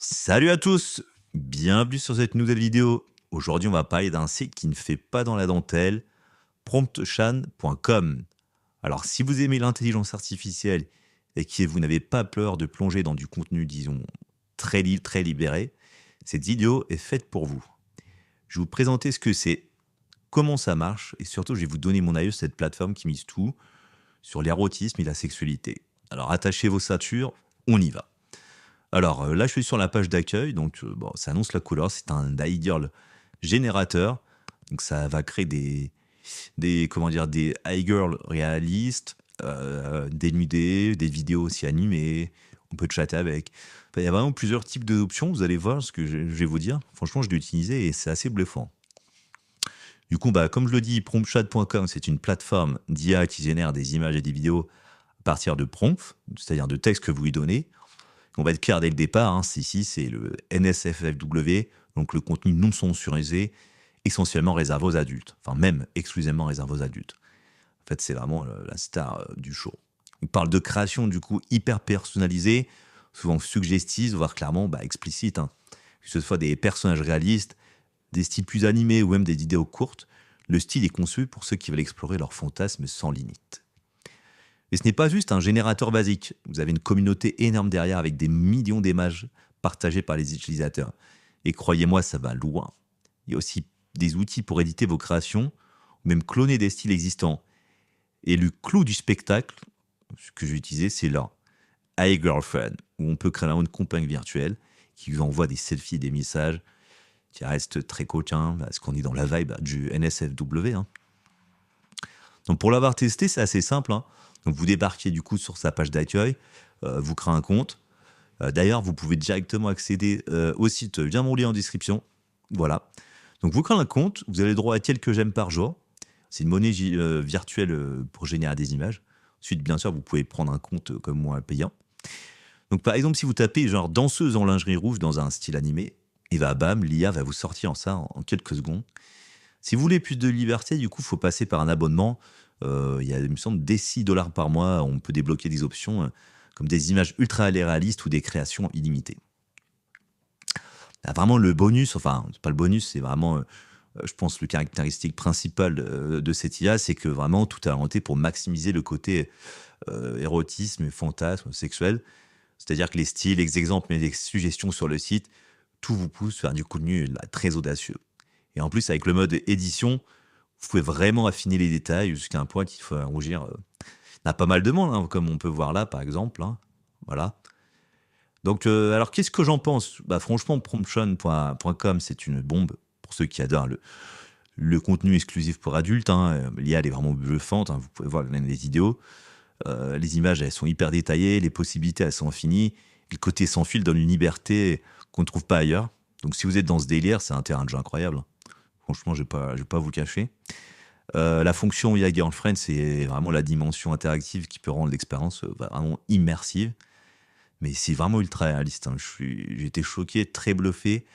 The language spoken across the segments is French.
Salut à tous, bienvenue sur cette nouvelle vidéo. Aujourd'hui, on va parler d'un site qui ne fait pas dans la dentelle, promptchan.com. Alors, si vous aimez l'intelligence artificielle et que vous n'avez pas peur de plonger dans du contenu, disons, très libéré, cette vidéo est faite pour vous. Je vais vous présenter ce que c'est, comment ça marche et surtout, je vais vous donner mon avis sur cette plateforme qui mise tout sur l'érotisme et la sexualité. Alors, attachez vos ceintures, on y va. Alors là, je suis sur la page d'accueil, donc bon, ça annonce la couleur, c'est un iGirl générateur, donc ça va créer comment dire, des iGirl réalistes, dénudés, des vidéos aussi animées, on peut chatter avec. Enfin, il y a vraiment plusieurs types d'options, vous allez voir ce que je vais vous dire. Franchement, je l'ai utilisé et c'est assez bluffant. Du coup, bah, comme je le dis, promptchat.com, c'est une plateforme d'IA qui génère des images et des vidéos à partir de prompts, c'est-à-dire de textes que vous lui donnez. On va être clair dès le départ, hein, ici c'est le NSFW, donc le contenu non censurisé, essentiellement réservé aux adultes, enfin même exclusivement réservé aux adultes. En fait, c'est vraiment la star du show. On parle de création du coup hyper personnalisée, souvent suggestive, voire clairement explicite. Hein. Que ce soit des personnages réalistes, des styles plus animés ou même des vidéos courtes, le style est conçu pour ceux qui veulent explorer leurs fantasmes sans limite. Et ce n'est pas juste un générateur basique. Vous avez une communauté énorme derrière avec des millions d'images partagées par les utilisateurs. Et croyez-moi, ça va loin. Il y a aussi des outils pour éditer vos créations, ou même cloner des styles existants. Et le clou du spectacle, ce que j'ai utilisé, c'est là, iGirlfriend, où on peut créer une compagne virtuelle qui vous envoie des selfies et des messages qui restent très coquins, parce qu'on est dans la vibe du NSFW. Hein. Donc pour l'avoir testé, c'est assez simple. Hein. Donc vous débarquez du coup sur sa page d'accueil, vous créez un compte. D'ailleurs, vous pouvez directement accéder au site via mon lien en description. Voilà. Donc vous créez un compte, vous avez le droit à quelques j'aime par jour. C'est une monnaie virtuelle pour générer des images. Ensuite, bien sûr, vous pouvez prendre un compte comme moi payant. Donc par exemple, si vous tapez genre danseuse en lingerie rouge dans un style animé, et bah bam, l'IA va vous sortir ça en quelques secondes. Si vous voulez plus de liberté, du coup, il faut passer par un abonnement. Il y a, il me semble, des 6 dollars par mois. On peut débloquer des options comme des images ultra réalistes ou des créations illimitées. Là, vraiment, le bonus, enfin, c'est pas le bonus, c'est vraiment, je pense, le caractéristique principal de cette IA, c'est que vraiment, tout est orienté pour maximiser le côté érotisme, fantasme, sexuel. C'est-à-dire que les styles, les exemples, mais les suggestions sur le site, tout vous pousse vers du contenu là, très audacieux. Et en plus, avec le mode édition, vous pouvez vraiment affiner les détails jusqu'à un point qu'il faut rougir. Il y a pas mal de monde, hein, comme on peut voir là, par exemple. Hein. Voilà. Donc, alors, qu'est-ce que j'en pense? Franchement, promption.com, c'est une bombe pour ceux qui adorent le contenu exclusif pour adultes. Hein. L'IA, elle est vraiment bluffante. Hein. Vous pouvez voir les vidéos. Les images, elles sont hyper détaillées. Les possibilités, elles sont infinies. Le côté sans fil donne une liberté qu'on ne trouve pas ailleurs. Donc, si vous êtes dans ce délire, c'est un terrain de jeu incroyable. Franchement, je ne vais pas vous le cacher. La fonction IA Girlfriend, c'est vraiment la dimension interactive qui peut rendre l'expérience vraiment immersive. Mais c'est vraiment ultra réaliste. Hein. J'ai été choqué, très bluffé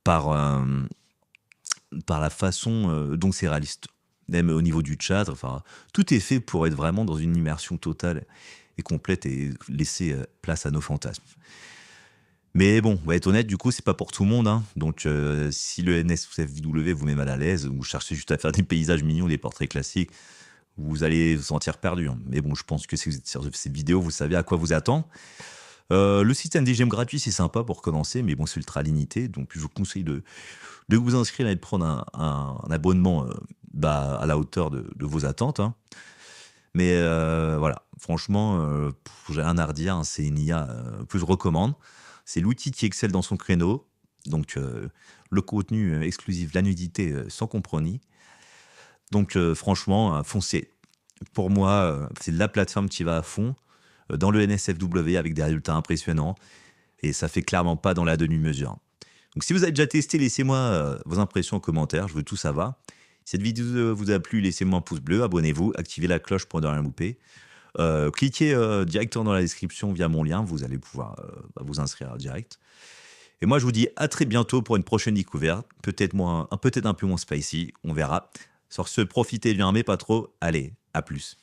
par, par la façon dont c'est réaliste. Même au niveau du chat, enfin, tout est fait pour être vraiment dans une immersion totale et complète et laisser place à nos fantasmes. Mais bon, on va être honnête, du coup, c'est pas pour tout le monde. Hein. Donc, si le NSFW vous met mal à l'aise, ou vous cherchez juste à faire des paysages mignons, des portraits classiques, vous allez vous sentir perdu. Hein. Mais bon, je pense que si vous êtes sur cette vidéo, vous savez à quoi vous attendre. Le système DGM gratuit, c'est sympa pour commencer, mais bon, c'est ultra limité. Donc, je vous conseille de vous inscrire et de prendre un abonnement à la hauteur de vos attentes. Hein. Mais voilà, franchement, j'ai rien à redire. Hein. C'est une IA que je recommande. C'est l'outil qui excelle dans son créneau. Donc, le contenu exclusif, la nudité sans compromis. Donc, franchement, foncez. Pour moi, c'est la plateforme qui va à fond dans le NSFW avec des résultats impressionnants. Et ça fait clairement pas dans la demi-mesure. Donc, si vous avez déjà testé, laissez-moi vos impressions en commentaire. Je veux tout savoir. Si cette vidéo vous a plu, laissez-moi un pouce bleu, abonnez-vous, activez la cloche pour ne rien louper. Cliquez directement dans la description via mon lien, vous allez pouvoir vous inscrire en direct. Et moi, je vous dis à très bientôt pour une prochaine découverte, peut-être un peu moins spicy, on verra. Sur ce, profitez bien, mais pas trop. Allez, à plus.